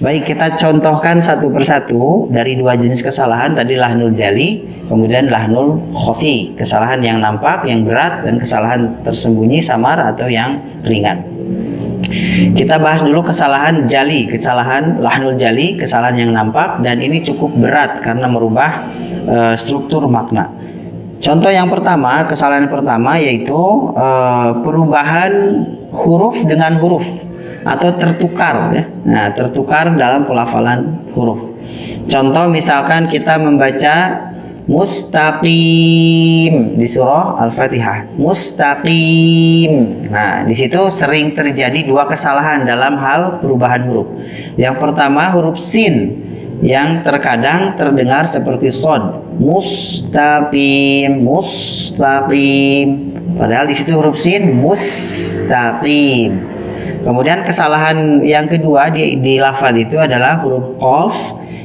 Baik, kita contohkan satu persatu dari dua jenis kesalahan tadi, lahnul jali, kemudian lahnul khafi, kesalahan yang nampak, yang berat, dan kesalahan tersembunyi, samar, atau yang ringan. Kita bahas dulu kesalahan jali, kesalahan lahnul jali, kesalahan yang nampak, dan ini cukup berat karena merubah struktur makna. Contoh yang pertama, kesalahan pertama yaitu perubahan huruf dengan huruf atau tertukar, ya. Nah, tertukar dalam pelafalan huruf. Contoh misalkan kita membaca mustaqim di surah Al-Fatihah, mustaqim. Nah, di situ sering terjadi dua kesalahan dalam hal perubahan huruf. Yang pertama, huruf sin yang terkadang terdengar seperti sod, mustaqim, mustaqim. Padahal di situ huruf sin mustaqim. Kemudian kesalahan yang kedua di lafaz itu adalah huruf qaf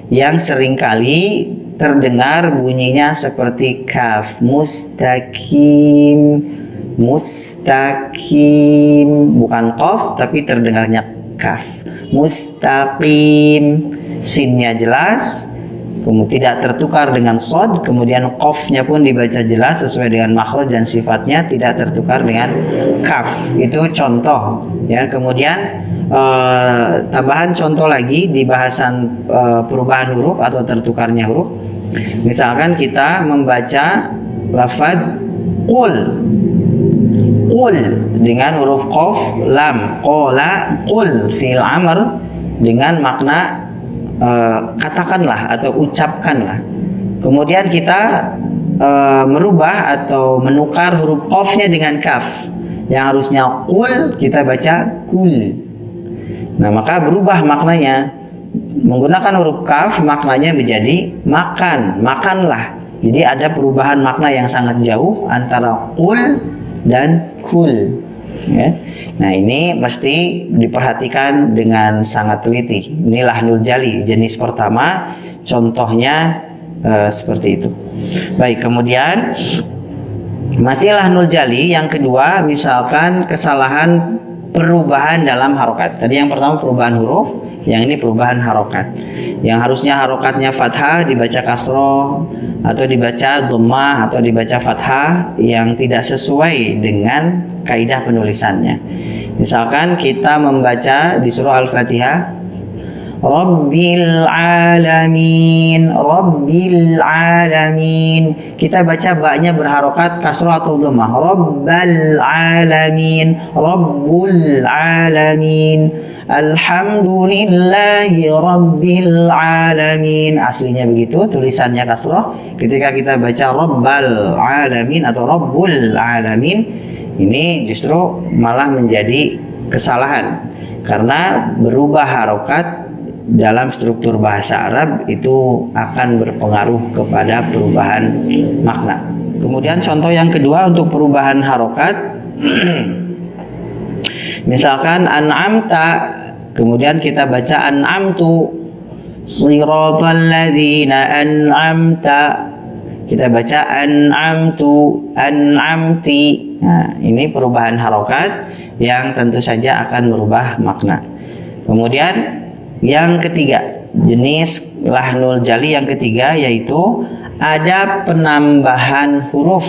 yang seringkali terdengar bunyinya seperti kaf, mustaqim, mustaqim, bukan qaf tapi terdengarnya kaf, mustaqim. Sinnya jelas, kemudian tidak tertukar dengan sod, kemudian qafnya pun dibaca jelas sesuai dengan makhraj dan sifatnya, tidak tertukar dengan kaf. Itu contoh, ya. Kemudian tambahan contoh lagi di bahasan perubahan huruf atau tertukarnya huruf. Misalkan kita membaca lafaz qul, qul dengan huruf qaf, lam, qala, qul fil amr dengan makna katakanlah atau ucapkanlah. Kemudian kita merubah atau menukar huruf qafnya dengan kaf, yang harusnya qul kita baca kul. Nah, maka berubah maknanya. Menggunakan huruf kaf maknanya menjadi makan, makanlah. Jadi ada perubahan makna yang sangat jauh antara qul dan kul, ya. Nah, ini mesti diperhatikan dengan sangat teliti. Ini lahnul jali jenis pertama, contohnya seperti itu. Baik, kemudian masih lahnul jali yang kedua, misalkan kesalahan perubahan dalam harokat. Tadi yang pertama perubahan huruf, yang ini perubahan harokat. Yang harusnya harokatnya fathah dibaca kasroh, atau dibaca dhammah, atau dibaca fathah, yang tidak sesuai dengan kaidah penulisannya. Misalkan kita membaca di surah Al-Fatihah Rabbil alamin, Rabbil alamin. Kita baca ba-nya berharokat kasroh atau dhammah. Rabbal alamin, Rabbul alamin, Alhamdulillahi Rabbil alamin. Aslinya begitu, tulisannya kasroh. Ketika kita baca Rabbal alamin atau Rabbul alamin, ini justru malah menjadi kesalahan karena berubah harokat dalam struktur bahasa Arab itu akan berpengaruh kepada perubahan makna. Kemudian contoh yang kedua untuk perubahan harokat misalkan an'amta, kemudian kita baca an'amtu, shiratal ladzina an'amta, kita baca an'amtu, an'amti. Nah, ini perubahan harokat yang tentu saja akan merubah makna. Kemudian yang ketiga, jenis lahnul jali yang ketiga yaitu ada penambahan huruf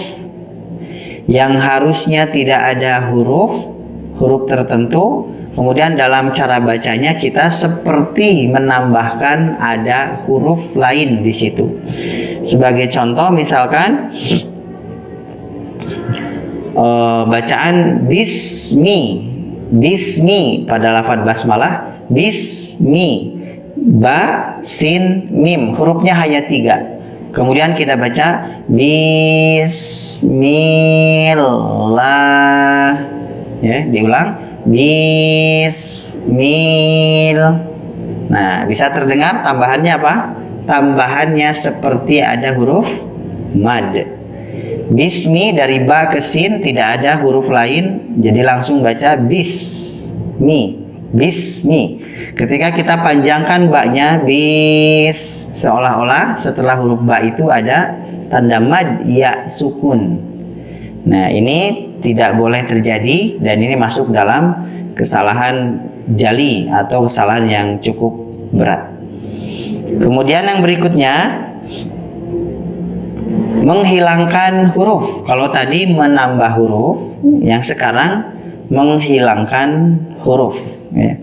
yang harusnya tidak ada huruf tertentu, kemudian dalam cara bacanya kita seperti menambahkan ada huruf lain di situ. Sebagai contoh misalkan bacaan bismi pada lafaz basmalah, bismi, ba, sin, mim, hurufnya hanya 3. Kemudian kita baca bismillah, ya, diulang bismil. Nah, bisa terdengar tambahannya apa? Tambahannya seperti ada huruf mad. Bismi dari ba ke sin tidak ada huruf lain, jadi langsung baca bismi, bismi. Ketika kita panjangkan ba-nya bis, seolah-olah setelah huruf ba itu ada tanda mad ya sukun. Nah, ini tidak boleh terjadi dan ini masuk dalam kesalahan jali atau kesalahan yang cukup berat. Kemudian yang berikutnya, menghilangkan huruf. Kalau tadi menambah huruf, yang sekarang menghilangkan huruf, ya.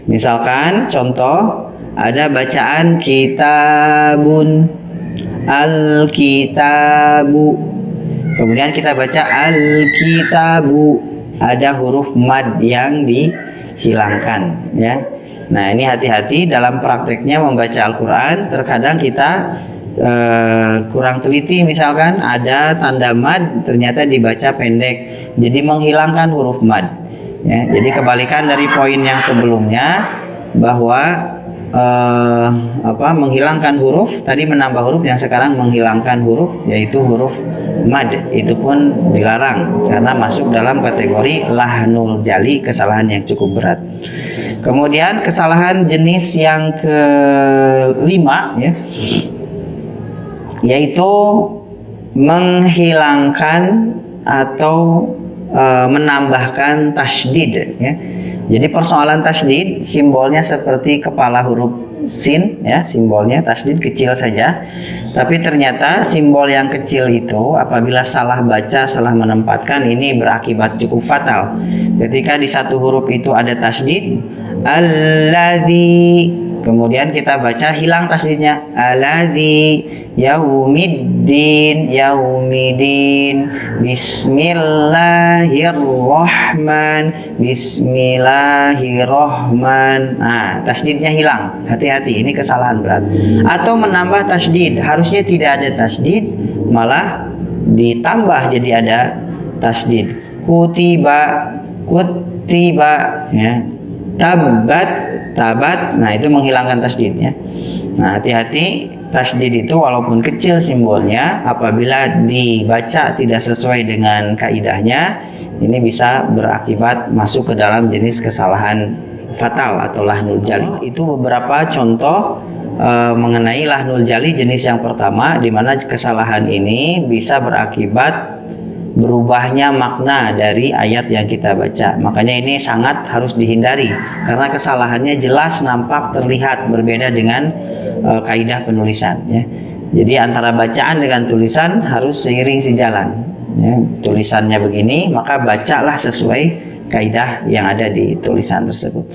Misalkan contoh, ada bacaan kitabun, al-kitabu, kemudian kita baca al-kitabu, ada huruf mad yang dihilangkan, ya. Nah, ini hati-hati dalam prakteknya membaca Al-Quran. Terkadang kita kurang teliti, misalkan ada tanda mad ternyata dibaca pendek, jadi menghilangkan huruf mad, ya. Jadi kebalikan dari poin yang sebelumnya, bahwa menghilangkan huruf tadi, menambah huruf, yang sekarang menghilangkan huruf, yaitu huruf mad. Itu pun dilarang karena masuk dalam kategori lahnul jali, kesalahan yang cukup berat. Kemudian kesalahan jenis yang kelima, ya, yaitu menghilangkan atau menambahkan tasydid, ya. Jadi persoalan tasydid, simbolnya seperti kepala huruf sin, ya, simbolnya tasydid kecil saja. Tapi ternyata simbol yang kecil itu apabila salah baca, salah menempatkan, ini berakibat cukup fatal. Ketika di satu huruf itu ada tasydid, alladzi, kemudian kita baca hilang tasydidnya, alladzi, yaumiddin, yaumidin, bismillahirrahman. Nah, tasydidnya hilang. Hati-hati, ini kesalahan berat. Atau menambah tasydid, harusnya tidak ada tasydid, malah ditambah jadi ada tasydid. Kutiba, ya. Tabat, tabat. Nah, itu menghilangkan tasydidnya. Nah, hati-hati, tasydid itu walaupun kecil simbolnya, apabila dibaca tidak sesuai dengan kaidahnya, ini bisa berakibat masuk ke dalam jenis kesalahan fatal atau lahnul jali. Itu beberapa contoh mengenai lahnul jali jenis yang pertama, di mana kesalahan ini bisa berakibat berubahnya makna dari ayat yang kita baca. Makanya ini sangat harus dihindari, karena kesalahannya jelas nampak terlihat berbeda dengan kaidah penulisan, ya. Jadi antara bacaan dengan tulisan harus seiring sejalan, ya. Tulisannya begini, maka bacalah sesuai kaidah yang ada di tulisan tersebut.